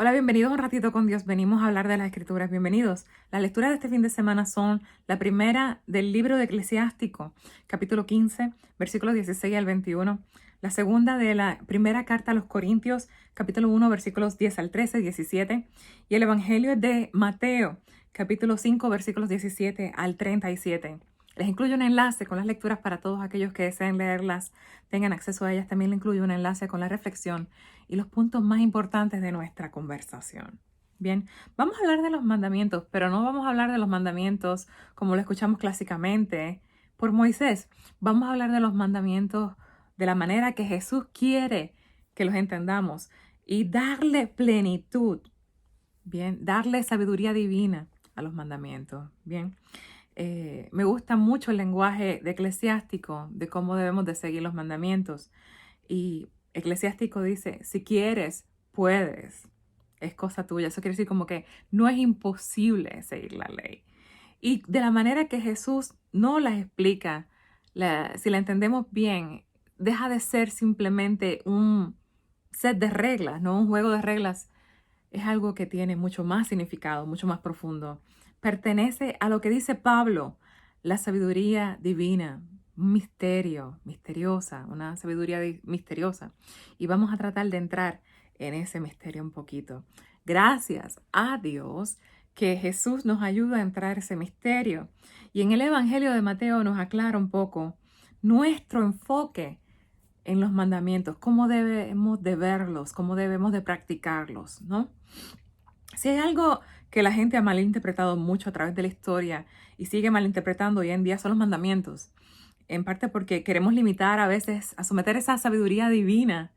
Hola, bienvenidos a un ratito con Dios. Venimos a hablar de las Escrituras. Bienvenidos. Las lecturas de este fin de semana son la primera del libro de Eclesiástico, capítulo 15, versículos 16 al 21. La segunda de la primera carta a los Corintios, capítulo 1, versículos 10 al 13, 17. Y el Evangelio de Mateo, capítulo 5, versículos 17 al 37. Les incluyo un enlace con las lecturas para todos aquellos que deseen leerlas, tengan acceso a ellas. También les incluyo un enlace con la reflexión y los puntos más importantes de nuestra conversación. Bien, vamos a hablar de los mandamientos, pero no vamos a hablar de los mandamientos como lo escuchamos clásicamente por Moisés. Vamos a hablar de los mandamientos de la manera que Jesús quiere que los entendamos y darle plenitud, bien, darle sabiduría divina a los mandamientos, bien. Me gusta mucho el lenguaje de eclesiástico de cómo debemos de seguir los mandamientos. Y Eclesiástico dice, si quieres, puedes. Es cosa tuya. Eso quiere decir como que no es imposible seguir la ley. Y de la manera que Jesús no las explica, si la entendemos bien, deja de ser simplemente un set de reglas, no un juego de reglas. Es algo que tiene mucho más significado, mucho más profundo. Pertenece a lo que dice Pablo, la sabiduría divina, un misterio, misteriosa, una sabiduría misteriosa. Y vamos a tratar de entrar en ese misterio un poquito. Gracias a Dios que Jesús nos ayuda a entrar ese misterio. Y en el Evangelio de Mateo nos aclara un poco nuestro enfoque en los mandamientos, cómo debemos de verlos, cómo debemos de practicarlos, ¿no? Si hay algo que la gente ha malinterpretado mucho a través de la historia y sigue malinterpretando hoy en día son los mandamientos, en parte porque queremos limitar a veces a someter esa sabiduría divina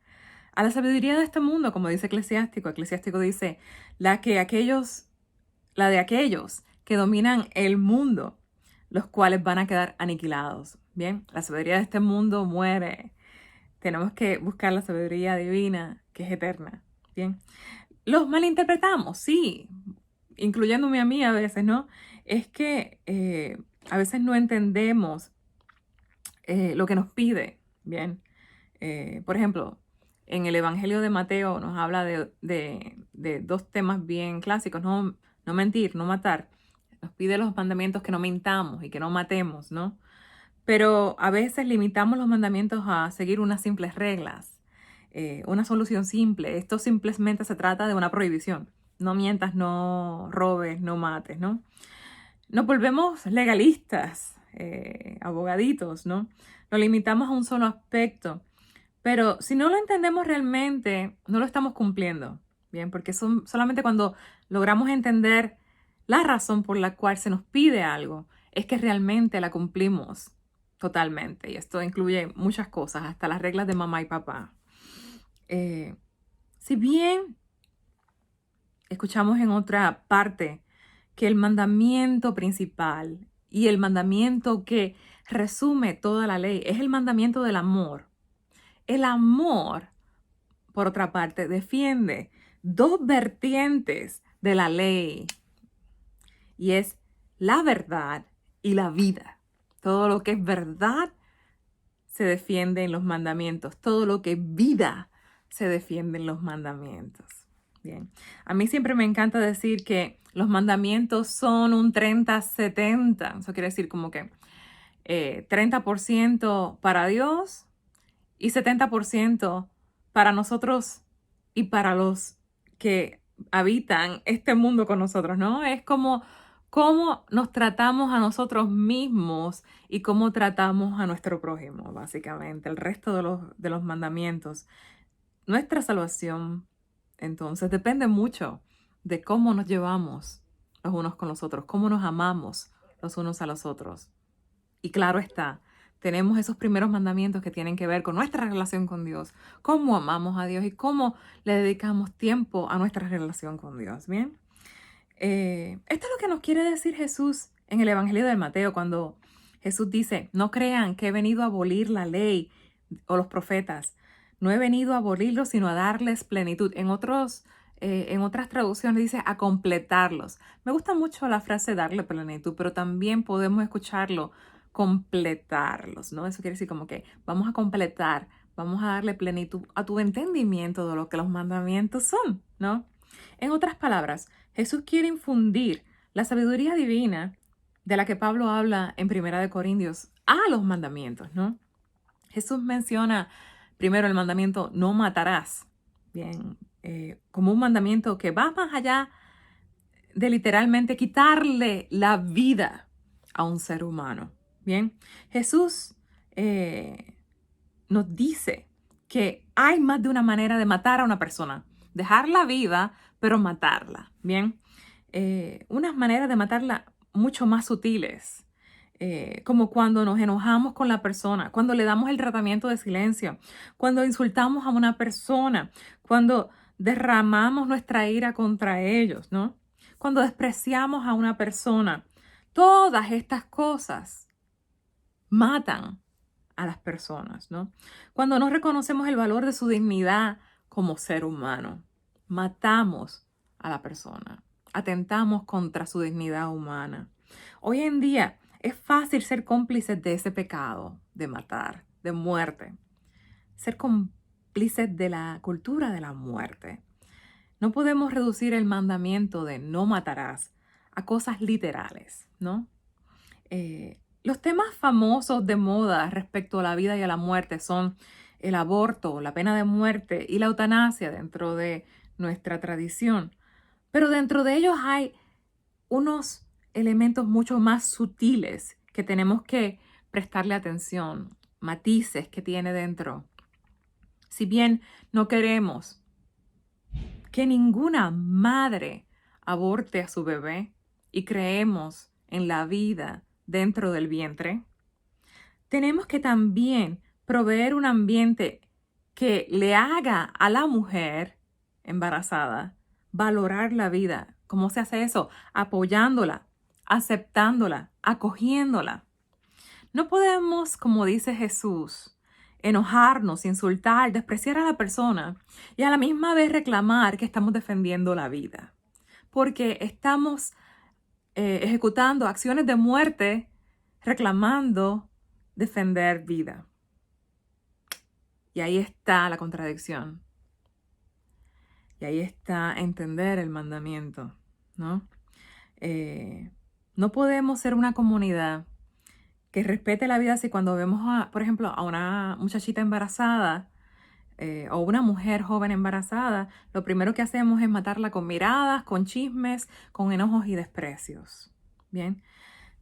a la sabiduría de este mundo, como dice Eclesiástico. Eclesiástico dice, la de aquellos que dominan el mundo, los cuales van a quedar aniquilados. Bien, la sabiduría de este mundo muere. Tenemos que buscar la sabiduría divina, que es eterna. Bien. Los malinterpretamos, sí, incluyéndome a mí a veces, ¿no? Es que a veces no entendemos lo que nos pide, ¿bien? Por ejemplo, en el Evangelio de Mateo nos habla de dos temas bien clásicos, ¿no? No mentir, no matar. Nos pide los mandamientos que no mintamos y que no matemos, ¿no? Pero a veces limitamos los mandamientos a seguir unas simples reglas, una solución simple. Esto simplemente se trata de una prohibición. No mientas, no robes, no mates, ¿no? Nos volvemos legalistas, abogaditos, ¿no? Lo limitamos a un solo aspecto. Pero si no lo entendemos realmente, no lo estamos cumpliendo, ¿bien? Porque solamente cuando logramos entender la razón por la cual se nos pide algo, es que realmente la cumplimos totalmente. Y esto incluye muchas cosas, hasta las reglas de mamá y papá. Si bien escuchamos en otra parte que el mandamiento principal y el mandamiento que resume toda la ley es el mandamiento del amor. El amor, por otra parte, defiende dos vertientes de la ley y es la verdad y la vida. Todo lo que es verdad se defiende en los mandamientos. Todo lo que es vida se defiende en los mandamientos. Bien. A mí siempre me encanta decir que los mandamientos son un 30-70. Eso quiere decir como que 30% para Dios y 70% para nosotros y para los que habitan este mundo con nosotros, ¿no? Es como cómo nos tratamos a nosotros mismos y cómo tratamos a nuestro prójimo, básicamente, el resto de los mandamientos. Nuestra salvación, entonces, depende mucho de cómo nos llevamos los unos con los otros, cómo nos amamos los unos a los otros. Y claro está, tenemos esos primeros mandamientos que tienen que ver con nuestra relación con Dios, cómo amamos a Dios y cómo le dedicamos tiempo a nuestra relación con Dios. Bien, esto es lo que nos quiere decir Jesús en el Evangelio de Mateo, cuando Jesús dice, no crean que he venido a abolir la ley o los profetas. No he venido a abolirlos, sino a darles plenitud. En otras traducciones dice a completarlos. Me gusta mucho la frase darle plenitud, pero también podemos escucharlo completarlos, ¿no? Eso quiere decir como que vamos a completar, vamos a darle plenitud a tu entendimiento de lo que los mandamientos son, ¿no? En otras palabras, Jesús quiere infundir la sabiduría divina de la que Pablo habla en Primera de Corintios a los mandamientos, ¿no? Jesús menciona primero el mandamiento no matarás, bien, como un mandamiento que va más allá de literalmente quitarle la vida a un ser humano, bien. Jesús nos dice que hay más de una manera de matar a una persona, dejarla viva, pero matarla, bien. Unas maneras de matarla mucho más sutiles, como cuando nos enojamos con la persona, cuando le damos el tratamiento de silencio, cuando insultamos a una persona, cuando derramamos nuestra ira contra ellos, ¿no? Cuando despreciamos a una persona. Todas estas cosas matan a las personas, ¿no? Cuando no reconocemos el valor de su dignidad como ser humano, matamos a la persona, atentamos contra su dignidad humana. Hoy en día es fácil ser cómplices de ese pecado, de matar, de muerte, ser cómplices de la cultura de la muerte. No podemos reducir el mandamiento de no matarás a cosas literales, ¿no? Los temas famosos de moda respecto a la vida y a la muerte son el aborto, la pena de muerte y la eutanasia dentro de nuestra tradición. Pero dentro de ellos hay unos elementos mucho más sutiles que tenemos que prestarle atención, matices que tiene dentro. Si bien no queremos que ninguna madre aborte a su bebé y creemos en la vida dentro del vientre, tenemos que también proveer un ambiente que le haga a la mujer embarazada valorar la vida. ¿Cómo se hace eso? Apoyándola, aceptándola, acogiéndola. No podemos, como dice Jesús, enojarnos, insultar, despreciar a la persona y a la misma vez reclamar que estamos defendiendo la vida, porque estamos ejecutando acciones de muerte reclamando defender vida. Y ahí está la contradicción. Y ahí está entender el mandamiento, ¿no? No podemos ser una comunidad que respete la vida si cuando vemos, por ejemplo, a una muchachita embarazada o una mujer joven embarazada, lo primero que hacemos es matarla con miradas, con chismes, con enojos y desprecios. Bien,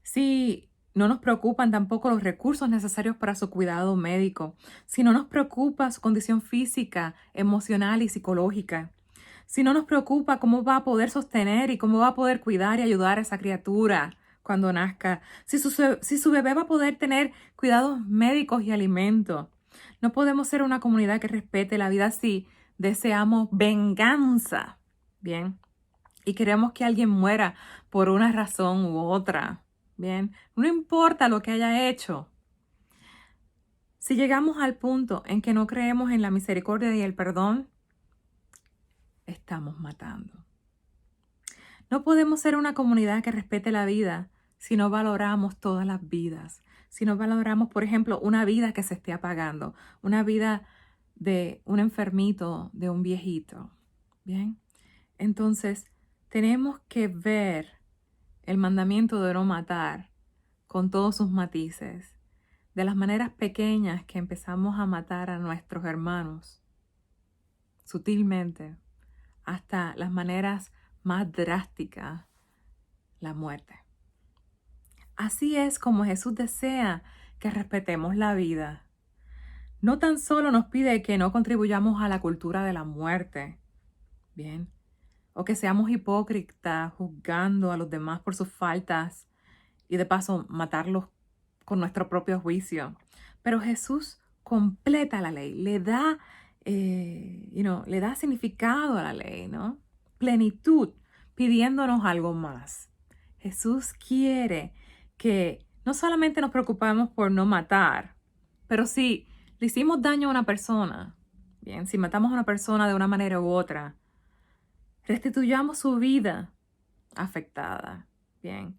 si no nos preocupan tampoco los recursos necesarios para su cuidado médico, si no nos preocupa su condición física, emocional y psicológica, si no nos preocupa cómo va a poder sostener y cómo va a poder cuidar y ayudar a esa criatura cuando nazca, si su bebé va a poder tener cuidados médicos y alimentos. No podemos ser una comunidad que respete la vida si deseamos venganza, ¿bien? Y queremos que alguien muera por una razón u otra, ¿bien? No importa lo que haya hecho. Si llegamos al punto en que no creemos en la misericordia y el perdón, estamos matando. No podemos ser una comunidad que respete la vida si no valoramos todas las vidas. Si no valoramos, por ejemplo, una vida que se esté apagando, una vida de un enfermito, de un viejito. ¿Bien? Entonces, tenemos que ver el mandamiento de no matar con todos sus matices, de las maneras pequeñas que empezamos a matar a nuestros hermanos, sutilmente, hasta las maneras más drásticas, la muerte. Así es como Jesús desea que respetemos la vida. No tan solo nos pide que no contribuyamos a la cultura de la muerte, ¿bien? O que seamos hipócritas juzgando a los demás por sus faltas y de paso matarlos con nuestro propio juicio. Pero Jesús completa la ley, le da, le da significado a la ley, ¿no? Plenitud, pidiéndonos algo más. Jesús quiere que no solamente nos preocupemos por no matar, pero si le hicimos daño a una persona, bien, si matamos a una persona de una manera u otra, restituyamos su vida afectada, bien.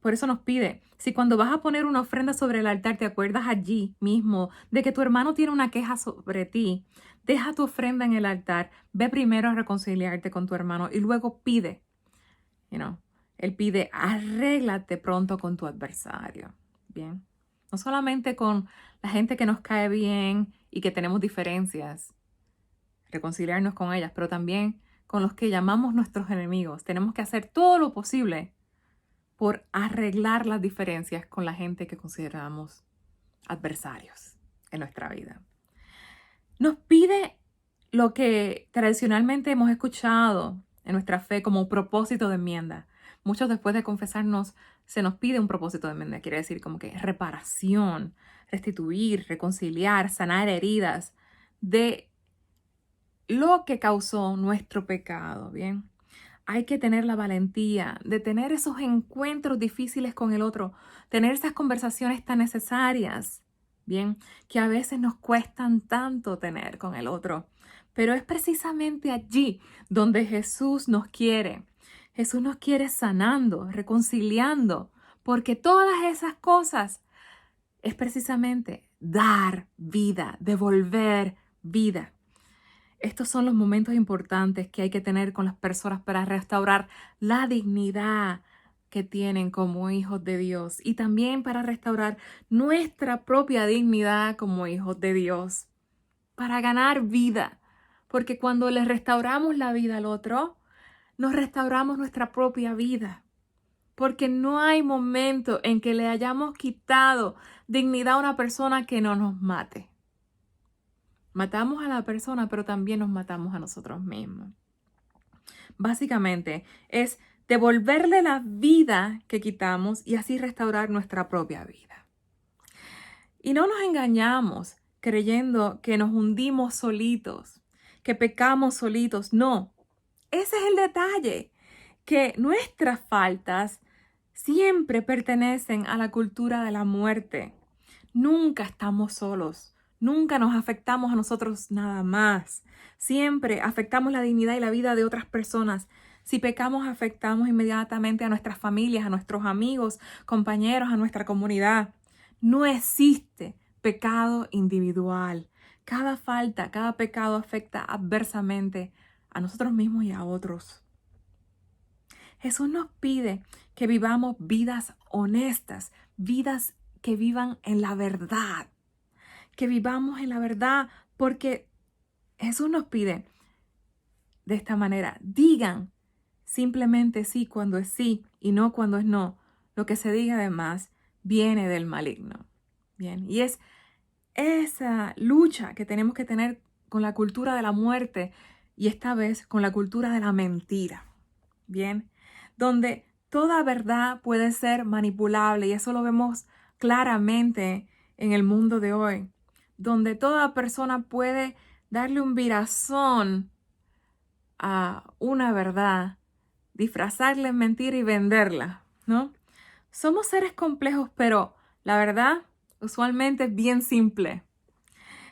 Por eso nos pide, si cuando vas a poner una ofrenda sobre el altar te acuerdas allí mismo de que tu hermano tiene una queja sobre ti, deja tu ofrenda en el altar, ve primero a reconciliarte con tu hermano y luego pide, él pide, arréglate pronto con tu adversario, ¿bien? No solamente con la gente que nos cae bien y que tenemos diferencias, reconciliarnos con ellas, pero también con los que llamamos nuestros enemigos. Tenemos que hacer todo lo posible por arreglar las diferencias con la gente que consideramos adversarios en nuestra vida. Nos pide lo que tradicionalmente hemos escuchado en nuestra fe como propósito de enmienda. Muchos después de confesarnos se nos pide un propósito de enmienda, quiere decir como que reparación, restituir, reconciliar, sanar heridas de lo que causó nuestro pecado, ¿bien? Hay que tener la valentía de tener esos encuentros difíciles con el otro, tener esas conversaciones tan necesarias, ¿bien? Que a veces nos cuestan tanto tener con el otro. Pero es precisamente allí donde Jesús nos quiere. Jesús nos quiere sanando, reconciliando, porque todas esas cosas es precisamente dar vida, devolver vida. Estos son los momentos importantes que hay que tener con las personas para restaurar la dignidad que tienen como hijos de Dios y también para restaurar nuestra propia dignidad como hijos de Dios, para ganar vida. Porque cuando le restauramos la vida al otro, nos restauramos nuestra propia vida. Porque no hay momento en que le hayamos quitado dignidad a una persona que no nos mate. Matamos a la persona, pero también nos matamos a nosotros mismos. Básicamente es devolverle la vida que quitamos y así restaurar nuestra propia vida. Y no nos engañamos creyendo que nos hundimos solitos, que pecamos solitos. No, ese es el detalle, que nuestras faltas siempre pertenecen a la cultura de la muerte. Nunca estamos solos. Nunca nos afectamos a nosotros nada más. Siempre afectamos la dignidad y la vida de otras personas. Si pecamos, afectamos inmediatamente a nuestras familias, a nuestros amigos, compañeros, a nuestra comunidad. No existe pecado individual. Cada falta, cada pecado afecta adversamente a nosotros mismos y a otros. Jesús nos pide que vivamos vidas honestas, vidas que vivan en la verdad. Que vivamos en la verdad, porque Jesús nos pide de esta manera, digan simplemente sí cuando es sí y no cuando es no. Lo que se diga además viene del maligno. Bien, y es esa lucha que tenemos que tener con la cultura de la muerte y esta vez con la cultura de la mentira. Bien, donde toda verdad puede ser manipulable y eso lo vemos claramente en el mundo de hoy, donde toda persona puede darle un virazón a una verdad, disfrazarla en mentira y venderla, ¿no? Somos seres complejos, pero la verdad usualmente es bien simple.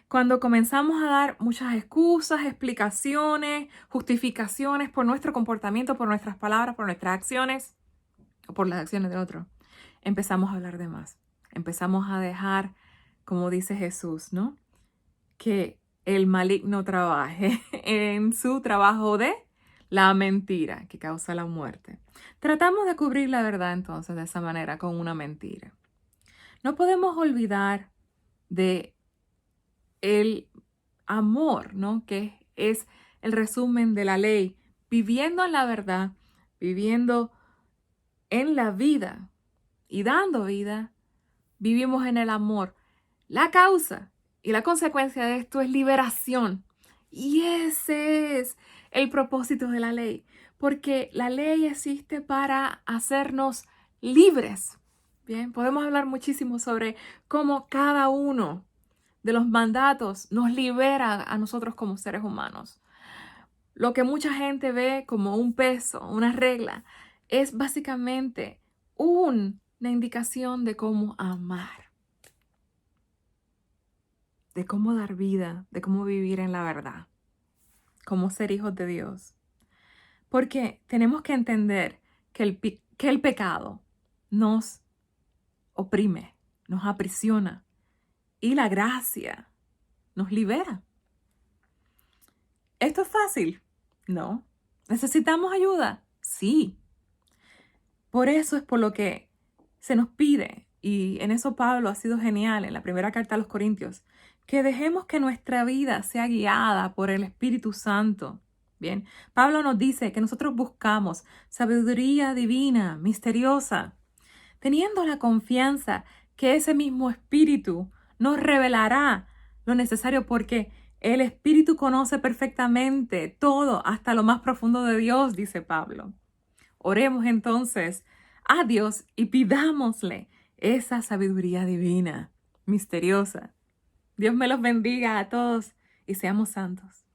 Cuando comenzamos a dar muchas excusas, explicaciones, justificaciones por nuestro comportamiento, por nuestras palabras, por nuestras acciones o por las acciones de otro, empezamos a hablar de más. Empezamos a dejar, como dice Jesús, ¿no? Que el maligno trabaje en su trabajo de la mentira que causa la muerte. Tratamos de cubrir la verdad entonces de esa manera con una mentira. No podemos olvidar de el amor, ¿no? Que es el resumen de la ley, viviendo en la verdad, viviendo en la vida y dando vida, vivimos en el amor. La causa y la consecuencia de esto es liberación. Y ese es el propósito de la ley, porque la ley existe para hacernos libres. Bien, podemos hablar muchísimo sobre cómo cada uno de los mandatos nos libera a nosotros como seres humanos. Lo que mucha gente ve como un peso, una regla, es básicamente una indicación de cómo amar, de cómo dar vida, de cómo vivir en la verdad, cómo ser hijos de Dios. Porque tenemos que entender que el pecado nos oprime, nos aprisiona y la gracia nos libera. ¿Esto es fácil? No. ¿Necesitamos ayuda? Sí. Por eso es por lo que se nos pide, y en eso Pablo ha sido genial en la primera carta a los Corintios, que dejemos que nuestra vida sea guiada por el Espíritu Santo. Bien, Pablo nos dice que nosotros buscamos sabiduría divina, misteriosa, teniendo la confianza que ese mismo Espíritu nos revelará lo necesario, porque el Espíritu conoce perfectamente todo, hasta lo más profundo de Dios, dice Pablo. Oremos entonces a Dios y pidámosle esa sabiduría divina, misteriosa. Dios me los bendiga a todos y seamos santos.